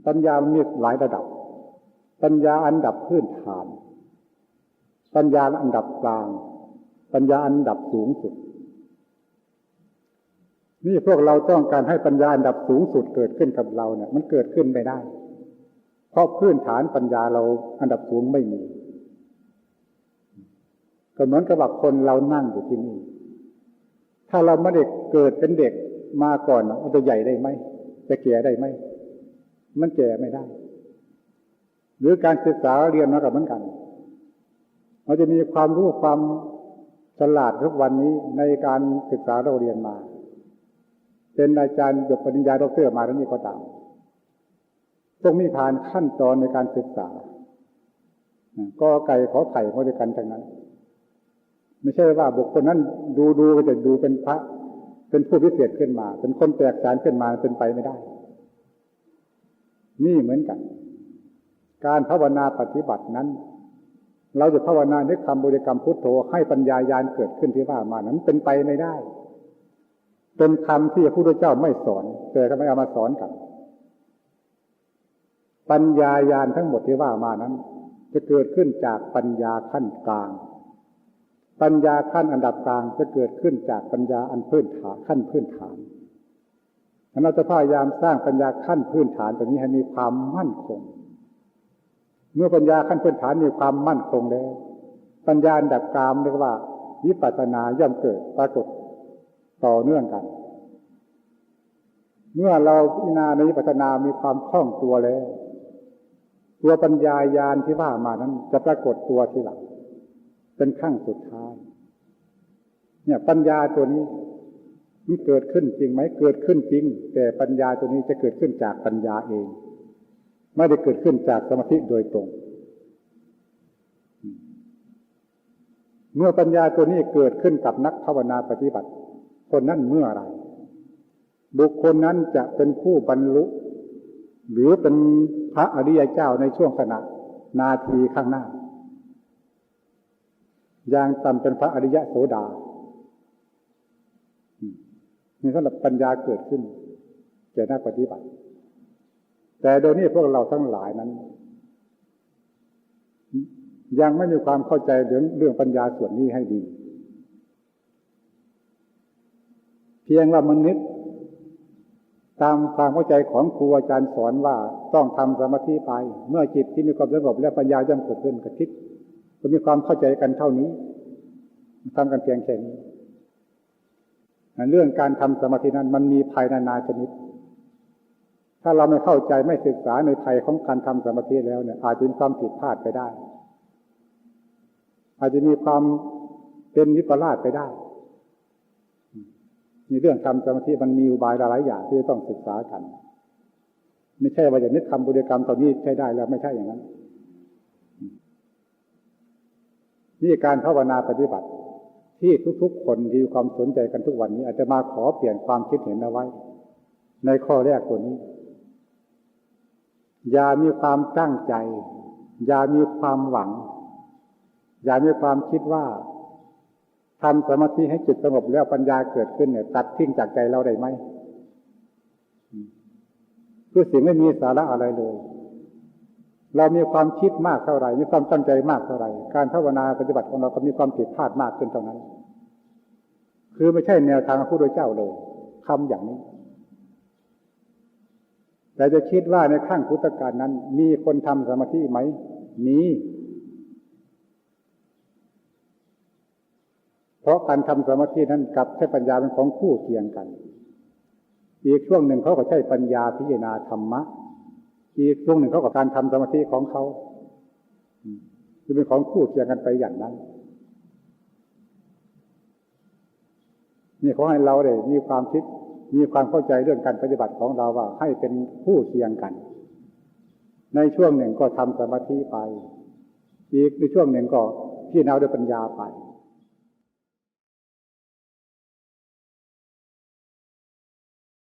ปัญญามันมีหลายระดับปัญญาอันดับพื้นฐานปัญญาอันดับกลางปัญญาอันดับสูงสุดนี่พวกเราต้องการให้ปัญญาอันดับสูงสุดเกิดขึ้นกับเราเนี่ยมันเกิดขึ้นไม่ได้เพราะพื้นฐานปัญญาเราอันดับสูงไม่มีก็เหมือนกับว่าคนเรานั่งอยู่ที่นี่ถ้าเราไม่ได้เกิดเป็นเด็กมาก่อนมันจะใหญ่ได้ไหมจะแก่ได้ไหมมันแก่ไม่ได้หรือการศึกษาเรียนมากับเหมือนกันเราจะมีความรู้ความฉลาดทุกวันนี้ในการศึกษาเราเรียนมาเป็นอาจารย์จบปริญญาด็อกเตอร์มาแล้วนี่ก็ตามต้องมีผ่านขั้นตอนในการศึกษาก็ไก่ขอไข่มาด้วยกันทั้งนั้นไม่ใช่ว่าบุคคลนั้นดูก็จะดูเป็นพระเป็นผู้พิเศษขึ้นมาเป็นคนแตกฉานขึ้นมาเป็นไปไม่ได้นี่เหมือนกันการภาวนาปฏิบัตินั้นเราจะภาวนานึกคำบริกรรมพุทโธให้ปัญญาญาณเกิดขึ้นที่ว่ามานั้นเป็นไปไม่ได้เป็นคำที่พระพุทธเจ้าไม่สอนแต่ก็ไม่เอามาสอนกันปัญญาญาณทั้งหมดที่ว่ามานั้นจะเกิดขึ้นจากปัญญาขั้นกลางปัญญาขั้นอันดับกลางจะเกิดขึ้นจากปัญญาอันพื้นฐานขั้นพื้นฐานเราจะพยายามสร้างปัญญาขั้นพื้นฐานตัวนี้ให้มีความมั่นคงเมื่อปัญญาขั้นพื้นฐานมีความมั่นคงแล้วปัญญาอันดับกลางเรียกว่าวิปัสสนาย่อมเกิดปรากฏต่อเนื่องกันเมื่อเราพิจารณาในวิปัสสนามีความคล่องตัวแล้วตัวปัญญาญาณที่ว่ามานั้นจะปรากฏตัวทีหลังเป็นขั้งสุดท้ายเนี่ยปัญญาตัวนี้มันเกิดขึ้นจริงไหมเกิดขึ้นจริงแต่ปัญญาตัวนี้จะเกิดขึ้นจากปัญญาเองไม่ได้เกิดขึ้นจากสมาธิโดยตรงเมื่อปัญญาตัวนี้เกิดขึ้นกับนักภาวนาปฏิบัติคนนั้นเมื่อไรบุคคลนั้นจะเป็นผู้บรรลุหรือเป็นพระอริยเจ้าในช่วงขณะนาทีข้างหน้าอย่างต่ำเป็นพระอริยโสดานี่สำหรับปัญญาเกิดขึ้นแก่นักปฏิบัติแต่โดยนี้พวกเราทั้งหลายนั้นยังไม่มีความเข้าใจเรื่องปัญญาส่วนนี้ให้ดีเพียงว่ามันนึกตามความเข้าใจของครูอาจารย์สอนว่าต้องทำสมาธิไปเมื่อจิตที่มีความสงบและปัญญาย่อมเกิดขึ้นกับคิดก็มีความเข้าใจกันเท่านี้ทำกันเพียงแค่นี้เรื่องการทำสมาธินั้นมันมีภัยนานาชนิดถ้าเราไม่เข้าใจไม่ศึกษาในภัยของการทำสมาธิแล้วเนี่ยอาจจะมีความผิดพลาดไปได้อาจจะมีความเป็นวิปลาสไปได้มีเรื่องทำสมาธิมันมีอุบายหลายอย่างที่ต้องศึกษากันไม่ใช่ว่าจะนึกคำบริกรรมตอนนี้ใช้ได้แล้วไม่ใช่อย่างนั้นนี่การภาวนาปฏิบัติที่ทุกๆคนที่มีความสนใจกันทุกวันนี้อาจจะมาขอเปลี่ยนความคิดเห็นเอาไว้ในข้อแรกตัวนี้อย่ามีความตั้งใจอย่ามีความหวังอย่ามีความคิดว่าทำสมาธิให้จิตสงบแล้วปัญญาเกิดขึ้นเนี่ยตัดทิ้งจากใจเราได้ไหมคือสิ่งไม่มีสาระอะไรเลยเรามีความคิดมากเท่าไหร่มีความตั้งใจมากเท่าไหร่การภาวนาปฏิบัติของเราก็มีความผิดพลาดมากขึ้นเท่านั้นคือไม่ใช่แนวทางของพระพุทธเจ้าเลยคำอย่างนี้แต่จะคิดว่าในขั้งพุทธกาลนั้นมีคนทำสมาธิไหมมีเพราะการทำสมาธินั้นกับใช้ปัญญาเป็นของคู่เคียงกันอีกช่วงหนึ่งเขาก็ใช้ปัญญาพิจารณาธรรมะอีกช่วงหนึ่งเขากับการทำสมาธิของเขาจะเป็นของคู่เคียงกันไปอย่างนั้นนี่ขอให้เราได้มีความคิดมีความเข้าใจเรื่องการปฏิบัติของเราว่าให้เป็นคู่เคียงกันในช่วงหนึ่งก็ทำสมาธิไปอีกในช่วงหนึ่งก็พิจารณาด้วยปัญญาไป